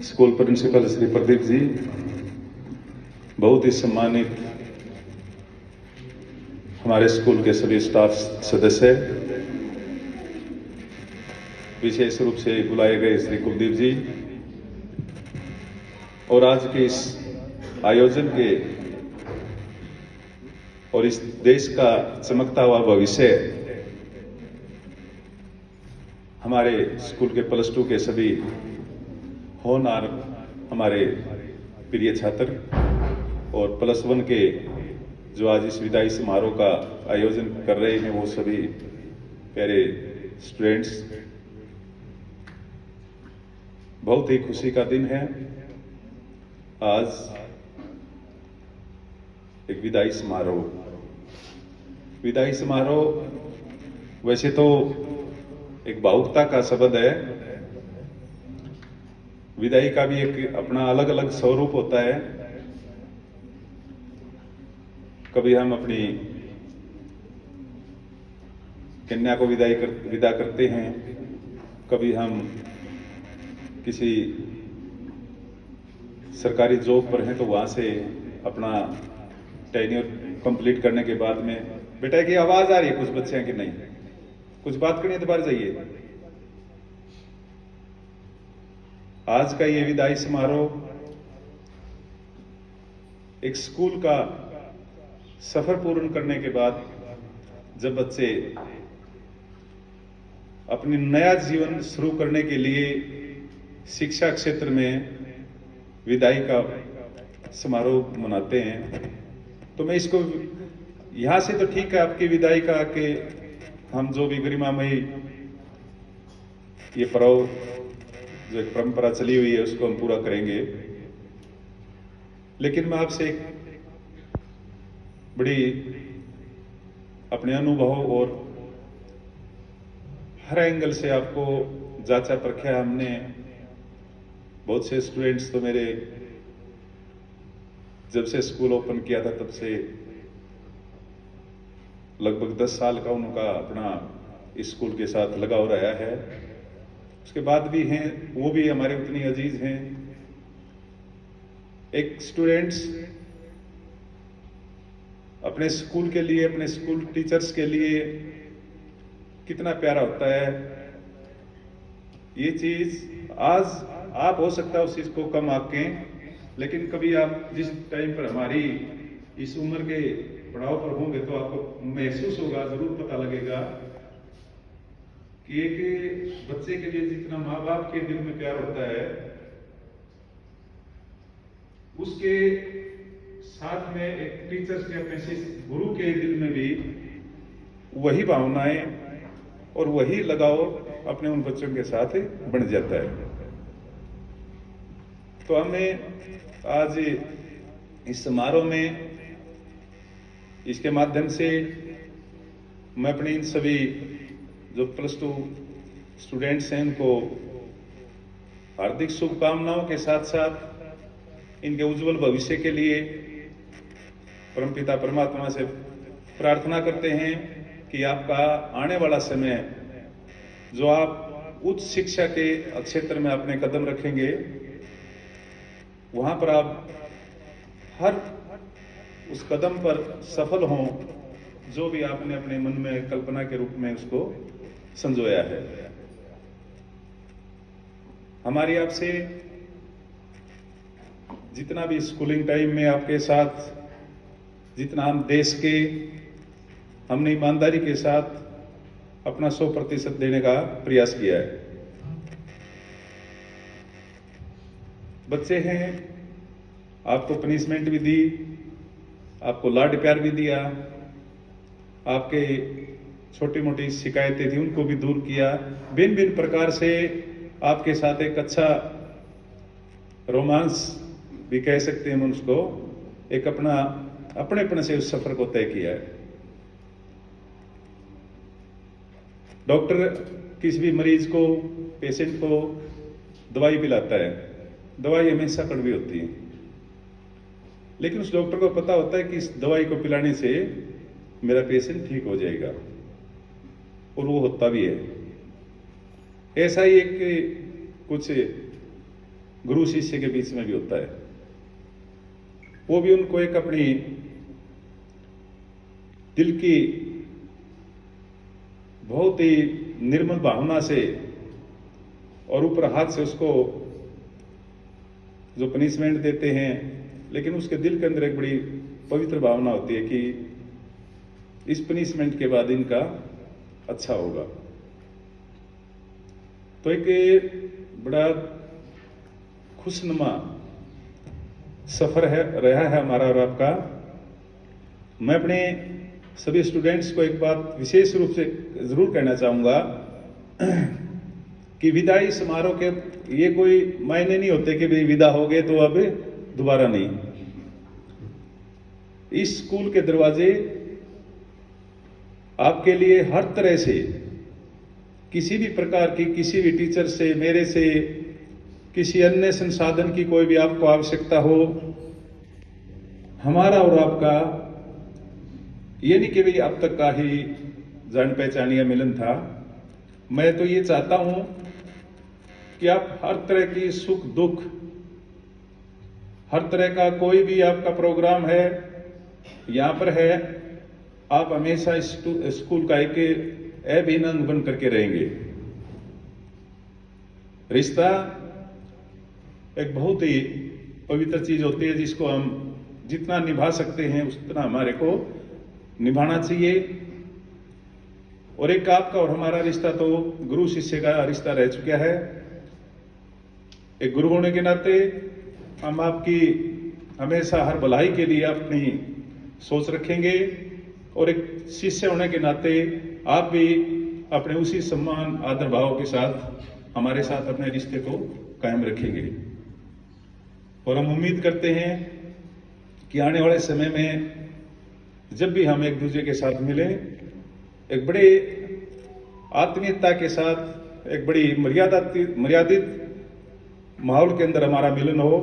School principal Shri Pradeep ji, बहुत ही सम्मानित हमारे स्कूल के सभी स्टाफ सदस्य, विशेष रूप से बुलाए गए श्री कुलदीप जी, और आज के इस आयोजन के और इस देश का चमकता हुआ भविष्य हमारे स्कूल के +2 के सभी होनहार हमारे प्रिय छात्र और +1 के जो आज इस विदाई समारोह का आयोजन कर रहे हैं वो सभी प्यारे स्टूडेंट्स, बहुत ही खुशी का दिन है। आज एक विदाई समारोह वैसे तो एक भावुकता का शब्द है। विदाई का भी एक अपना अलग अलग स्वरूप होता है। कभी हम अपनी कन्या को विदा करते हैं, कभी हम किसी सरकारी जॉब पर हैं तो वहां से अपना टेन्योर कंप्लीट करने के बाद में, बेटा की आवाज आ रही है कुछ बच्चे हैं कि नहीं, कुछ बात करनी है तो बाहर जाइए। आज का ये विदाई समारोह एक स्कूल का सफर पूर्ण करने के बाद जब बच्चे अपनी नया जीवन शुरू करने के लिए शिक्षा क्षेत्र में विदाई का समारोह मनाते हैं, तो मैं इसको यहां से तो ठीक है आपकी विदाई का कि हम जो भी गरिमामयी ये पर्व जो एक परंपरा चली हुई है उसको हम पूरा करेंगे, लेकिन मैं आपसे एक बड़ी अपने अनुभव और हर एंगल से आपको जांचा परखा हमने। बहुत से स्टूडेंट्स तो मेरे जब से स्कूल ओपन किया था तब से लगभग 10 साल का उनका अपना स्कूल के साथ लगाव रहा है। उसके बाद भी हैं, वो भी हमारे उतनी अजीज हैं। एक स्टूडेंट्स अपने स्कूल के लिए, अपने स्कूल टीचर्स के लिए कितना प्यारा होता है। ये चीज आज आप हो सकता है उस चीज को कम आंकें, लेकिन कभी आप जिस टाइम पर हमारी इस उम्र के पड़ाव पर होंगे तो आपको महसूस होगा, जरूर पता लगेगा कि एक बच्चे के लिए जितना माँ बाप के दिल में प्यार होता है, उसके साथ में एक टीचर्स के, अपने गुरु के दिल में भी वही भावनाएं और वही लगाव अपने उन बच्चों के साथ बन जाता है। तो हमें आज इस समारोह में, इसके माध्यम से मैं अपने इन सभी जो +2 स्टूडेंट्स हैं उनको हार्दिक शुभकामनाओं के साथ साथ इनके उज्जवल भविष्य के लिए परमपिता परमात्मा से प्रार्थना करते हैं कि आपका आने वाला समय, जो आप उच्च शिक्षा के क्षेत्र में अपने कदम रखेंगे, वहां पर आप हर उस कदम पर सफल हों जो भी आपने अपने मन में कल्पना के रूप में उसको संजोया है। हमारी आपसे जितना भी स्कूलिंग टाइम में आपके साथ जितना हम देश के, हमने ईमानदारी के साथ अपना 100% देने का प्रयास किया है। बच्चे हैं, आपको पनिशमेंट भी दी, आपको लाड प्यार भी दिया, आपके छोटी मोटी शिकायतें थी उनको भी दूर किया, भिन्न भिन्न प्रकार से आपके साथ एक अच्छा रोमांस भी कह सकते हैं हम उसको, एक अपने से उस सफर को तय किया है। डॉक्टर किसी भी मरीज को, पेशेंट को दवाई पिलाता है, दवाई हमेशा कड़वी होती है, लेकिन उस डॉक्टर को पता होता है कि इस दवाई को पिलाने से मेरा पेशेंट ठीक हो जाएगा, और वो होता भी है। ऐसा ही एक कुछ गुरु शिष्य के बीच में भी होता है। वो भी उनको एक अपनी दिल की बहुत ही निर्मल भावना से और ऊपर हाथ से उसको जो पनिशमेंट देते हैं, लेकिन उसके दिल के अंदर एक बड़ी पवित्र भावना होती है कि इस पनिशमेंट के बाद इनका अच्छा होगा। तो एक बड़ा खुशनुमा सफर रहा है हमारा और आपका। मैं अपने सभी स्टूडेंट्स को एक बात विशेष रूप से जरूर कहना चाहूंगा कि विदाई समारोह के ये कोई मायने नहीं होते कि भाई विदा हो गए तो अब दोबारा नहीं। इस स्कूल के दरवाजे आपके लिए हर तरह से, किसी भी प्रकार की, किसी भी टीचर से, मेरे से, किसी अन्य संसाधन की कोई भी आपको आवश्यकता हो, हमारा और आपका ये नहीं कि भाई अब तक का ही जान पहचानिया मिलन था। मैं तो ये चाहता हूं कि आप हर तरह की सुख दुख, हर तरह का कोई भी आपका प्रोग्राम है यहां पर है, आप हमेशा इस स्कूल का एक अभिन्न अंग बन करके रहेंगे। रिश्ता एक बहुत ही पवित्र चीज होती है जिसको हम जितना निभा सकते हैं उतना हमारे को निभाना चाहिए। और एक आपका और हमारा रिश्ता तो गुरु शिष्य का रिश्ता रह चुका है। एक गुरु होने के नाते हम आपकी हमेशा हर भलाई के लिए अपनी सोच रखेंगे, और एक शिष्य होने के नाते आप भी अपने उसी सम्मान आदर भाव के साथ हमारे साथ अपने रिश्ते को कायम रखेंगे। और हम उम्मीद करते हैं कि आने वाले समय में जब भी हम एक दूसरे के साथ मिलें, एक बड़े आत्मीयता के साथ, एक बड़ी मर्यादित माहौल के अंदर हमारा मिलन हो,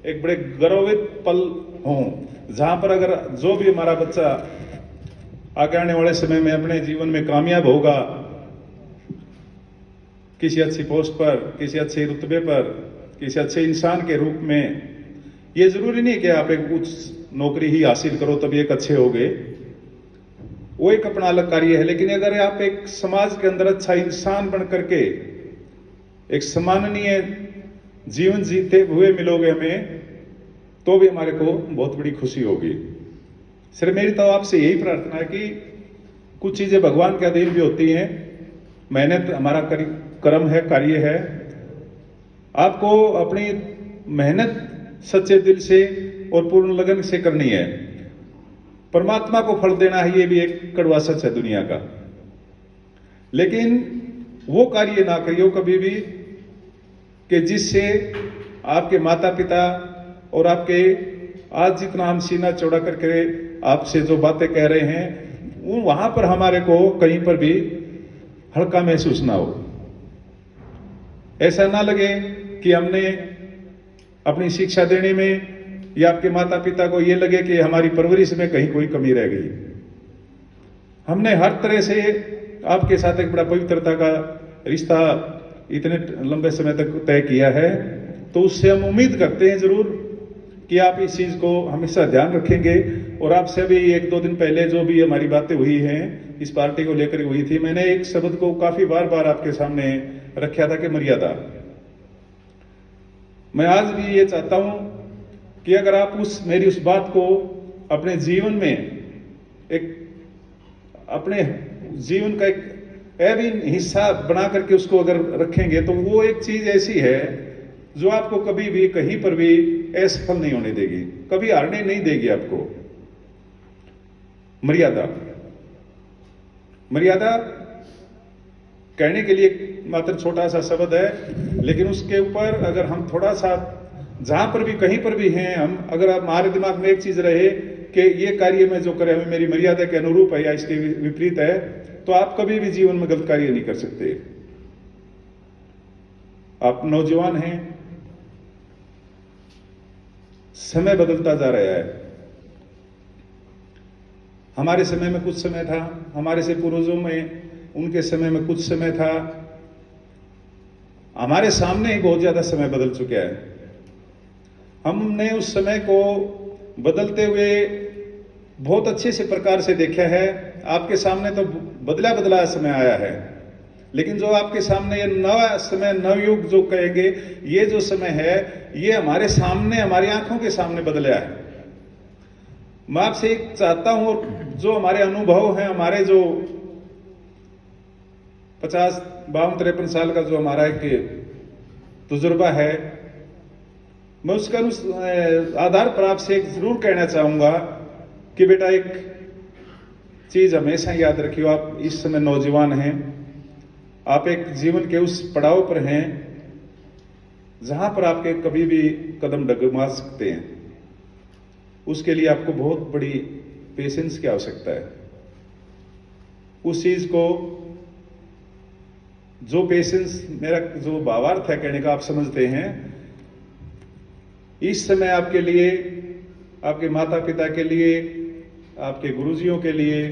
एक बड़े गौरवित पल हो, जहां पर अगर जो भी हमारा बच्चा आगे आने वाले समय में अपने जीवन में कामयाब होगा, किसी अच्छी पोस्ट पर, किसी अच्छे रुतबे पर, किसी अच्छे इंसान के रूप में, ये जरूरी नहीं कि आप एक उच्च नौकरी ही हासिल करो तभी एक अच्छे होगे, वो एक अपना अलग कार्य है। लेकिन अगर आप एक समाज के अंदर अच्छा इंसान बन करके एक सम्माननीय जीवन जीते हुए मिलोगे हमें, तो भी हमारे को बहुत बड़ी खुशी होगी। सिर्फ मेरी तो आपसे यही प्रार्थना है कि कुछ चीजें भगवान के अधीन भी होती हैं, मेहनत हमारा कर्म है, कार्य है। आपको अपनी मेहनत सच्चे दिल से और पूर्ण लगन से करनी है। परमात्मा को फल देना है, ये भी एक कड़वा सच है दुनिया का। लेकिन वो कार्य ना करियो कभी भी कि जिससे आपके माता पिता और आपके आज जितना हम सीना चौड़ा करके आपसे जो बातें कह रहे हैं, वो वहां पर हमारे को कहीं पर भी हल्का महसूस ना हो। ऐसा ना लगे कि हमने अपनी शिक्षा देने में या आपके माता पिता को ये लगे कि हमारी परवरिश में कहीं कोई कमी रह गई। हमने हर तरह से आपके साथ एक बड़ा पवित्रता का रिश्ता इतने लंबे समय तक तय किया है, तो उससे हम उम्मीद करते हैं जरूर कि आप इस चीज को हमेशा ध्यान रखेंगे। और आपसे अभी 1-2 दिन पहले जो भी हमारी बातें हुई हैं इस पार्टी को लेकर हुई थी, मैंने एक शब्द को काफी बार आपके सामने रखा था कि मर्यादा। मैं आज भी ये चाहता हूं कि अगर आप मेरी उस बात को अपने जीवन में अपने जीवन का एक अभिन्न हिस्सा बना करके उसको अगर रखेंगे, तो वो एक चीज ऐसी है जो आपको कभी भी कहीं पर भी असफल नहीं होने देगी, कभी हारने नहीं देगी आपको। मर्यादा कहने के लिए मात्र छोटा सा शब्द है, लेकिन उसके ऊपर अगर हम थोड़ा सा जहां पर भी कहीं पर भी हैं हम, अगर आप हमारे दिमाग में एक चीज रहे कि ये कार्य में जो करे हमें मेरी मर्यादा के अनुरूप है या इसके विपरीत है, तो आप कभी भी जीवन में गलत कार्य नहीं कर सकते। आप नौजवान हैं, समय बदलता जा रहा है। हमारे समय में कुछ समय था, हमारे से पूर्वजों में उनके समय में कुछ समय था। हमारे सामने ही बहुत ज्यादा समय बदल चुका है। हमने उस समय को बदलते हुए बहुत अच्छे से प्रकार से देखा है। आपके सामने तो बदला बदला समय आया है, लेकिन जो आपके सामने ये नवा समय, नवयुग जो कहेंगे, ये जो समय है, ये हमारे सामने, हमारी आंखों के सामने बदला है। मैं आपसे एक चाहता हूं, जो हमारे अनुभव हैं, हमारे जो 50, 52, 53 साल का जो हमारा एक तजुर्बा है, मैं उसका आधार पर आपसे एक जरूर कहना चाहूंगा कि बेटा एक चीज हमेशा याद रखियो, आप इस समय नौजवान हैं, आप एक जीवन के उस पड़ाव पर हैं जहां पर आपके कभी भी कदम डगमगा सकते हैं। उसके लिए आपको बहुत बड़ी पेशेंस की आवश्यकता है। उस चीज को, जो पेशेंस, मेरा जो भावार्थ है कहने का, आप समझते हैं। इस समय आपके लिए, आपके माता पिता के लिए, आपके गुरुजियों के लिए,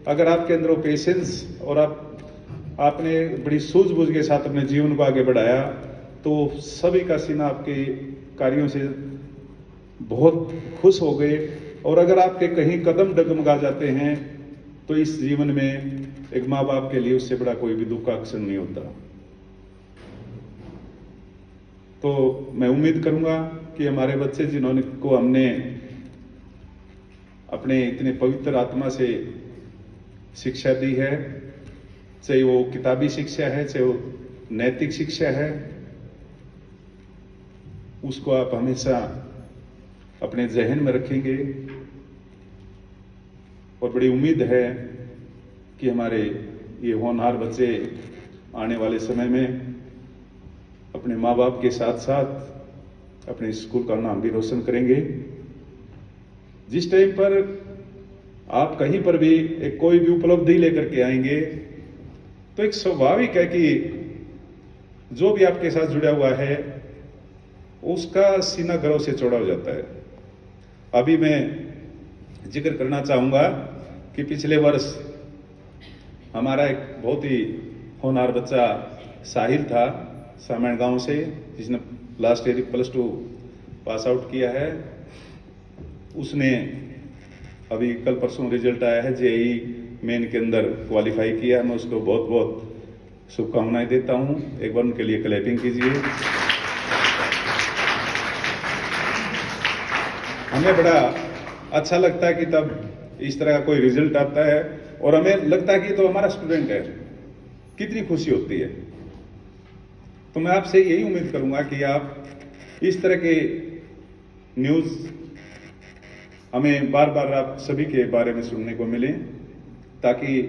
अगर आपके अंदर वो पेशेंस और आपने बड़ी सूझबूझ के साथ अपने जीवन को आगे बढ़ाया, तो सभी का सीना आपके कार्यों से बहुत खुश हो गए। और अगर आपके कहीं कदम डगमगा जाते हैं, तो इस जीवन में एक माँ बाप के लिए उससे बड़ा कोई भी दुख का क्षण नहीं होता। तो मैं उम्मीद करूंगा कि हमारे बच्चे जिन्होंने को हमने अपने इतने पवित्र आत्मा से शिक्षा दी है, चाहे वो किताबी शिक्षा है, चाहे वो नैतिक शिक्षा है, उसको आप हमेशा अपने जहन में रखेंगे। और बड़ी उम्मीद है कि हमारे ये होनहार बच्चे आने वाले समय में अपने माँ बाप के साथ साथ अपने स्कूल का नाम भी रोशन करेंगे। जिस टाइम पर आप कहीं पर भी एक कोई भी उपलब्धि लेकर के आएंगे, तो एक स्वाभाविक है कि जो भी आपके साथ जुड़ा हुआ है उसका सीना गर्व से चौड़ा हो जाता है। अभी मैं जिक्र करना चाहूंगा कि पिछले वर्ष हमारा एक बहुत ही होनहार बच्चा साहिल था, सामैण गांव से, जिसने लास्ट ईयर +2 पास आउट किया है। उसने अभी कल परसों रिजल्ट आया है, जेईई मेन के अंदर क्वालिफाई किया। मैं उसको बहुत बहुत शुभकामनाएं देता हूं। एक बार उनके लिए क्लैपिंग कीजिए। हमें बड़ा अच्छा लगता है कि तब इस तरह का कोई रिजल्ट आता है और हमें लगता है कि तो हमारा स्टूडेंट है, कितनी खुशी होती है। तो मैं आपसे यही उम्मीद करूंगा कि आप इस तरह के न्यूज हमें बार बार आप सभी के बारे में सुनने को मिले, ताकि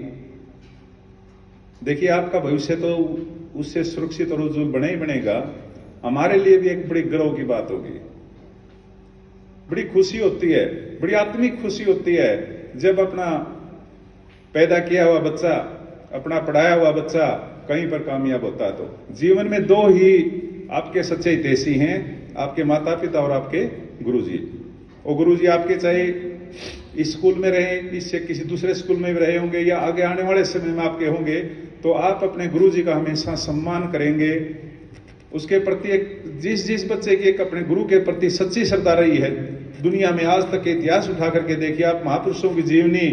देखिए आपका भविष्य तो उससे सुरक्षित और उज्जवल बने ही बनेगा। हमारे लिए भी एक बड़ी गर्व की बात होगी। बड़ी खुशी होती है, बड़ी आत्मिक खुशी होती है जब अपना पैदा किया हुआ बच्चा, अपना पढ़ाया हुआ बच्चा कहीं पर कामयाब होता है। तो जीवन में दो ही आपके सच्चे हितैषी हैं, आपके माता पिता और आपके गुरुजी। और गुरुजी आपके चाहे इस स्कूल में रहे, इससे किसी दूसरे स्कूल में भी रहे होंगे, या आगे आने वाले समय में आपके होंगे, तो आप अपने गुरुजी का हमेशा सम्मान करेंगे। उसके प्रति एक जिस बच्चे की एक अपने गुरु के प्रति सच्ची श्रद्धा रही है, दुनिया में आज तक के इतिहास उठा करके देखिए, आप महापुरुषों की जीवनी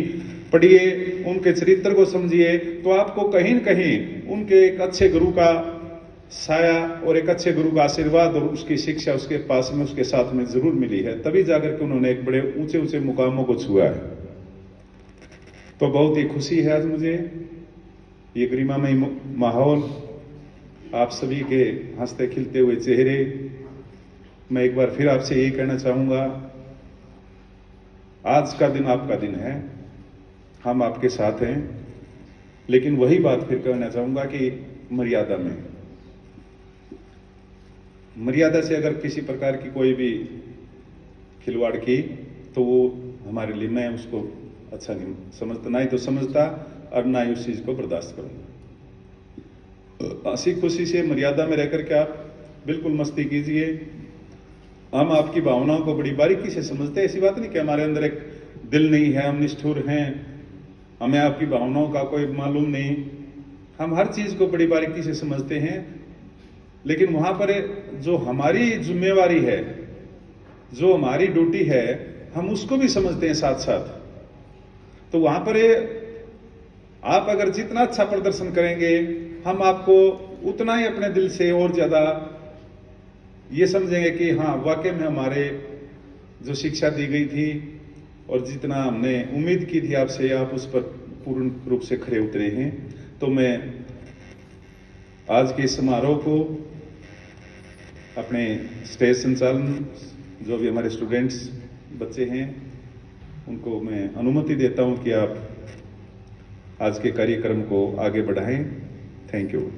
पढ़िए, उनके चरित्र को समझिए, तो आपको कहीं न कहीं उनके एक अच्छे गुरु का साया और एक अच्छे गुरु का आशीर्वाद और उसकी शिक्षा उसके पास में, उसके साथ में जरूर मिली है। तभी जाकर के उन्होंने एक बड़े ऊंचे ऊंचे मुकामों को छुआ है। तो बहुत ही खुशी है आज मुझे, ये गरिमामय माहौल, आप सभी के हंसते खिलते हुए चेहरे। मैं एक बार फिर आपसे यही कहना चाहूंगा, आज का दिन आपका दिन है, हम आपके साथ हैं। लेकिन वही बात फिर कहना चाहूंगा कि मर्यादा में, मर्यादा से अगर किसी प्रकार की कोई भी खिलवाड़ की, तो वो हमारे लिए, मैं उसको अच्छा नहीं समझता, ना ही तो समझता और ना ही उस चीज को बर्दाश्त करूंगा। हंसी खुशी से मर्यादा में रहकर के आप बिल्कुल मस्ती कीजिए। हम आपकी भावनाओं को बड़ी बारीकी से समझते हैं। ऐसी बात नहीं कि हमारे अंदर एक दिल नहीं है, हम निष्ठुर हैं, हमें आपकी भावनाओं का कोई मालूम नहीं। हम हर चीज को बड़ी बारीकी से समझते हैं। लेकिन वहां पर जो हमारी जिम्मेवारी है, जो हमारी ड्यूटी है, हम उसको भी समझते हैं साथ साथ। तो वहां पर आप अगर जितना अच्छा प्रदर्शन करेंगे, हम आपको उतना ही अपने दिल से और ज्यादा ये समझेंगे कि हाँ, वाकई में हमारे जो शिक्षा दी गई थी और जितना हमने उम्मीद की थी आपसे, आप उस पर पूर्ण रूप से खरे उतरे हैं। तो मैं आज के समारोह को अपने स्टेज संचालन, जो भी हमारे स्टूडेंट्स बच्चे हैं, उनको मैं अनुमति देता हूं कि आप आज के कार्यक्रम को आगे बढ़ाएं। Thank you.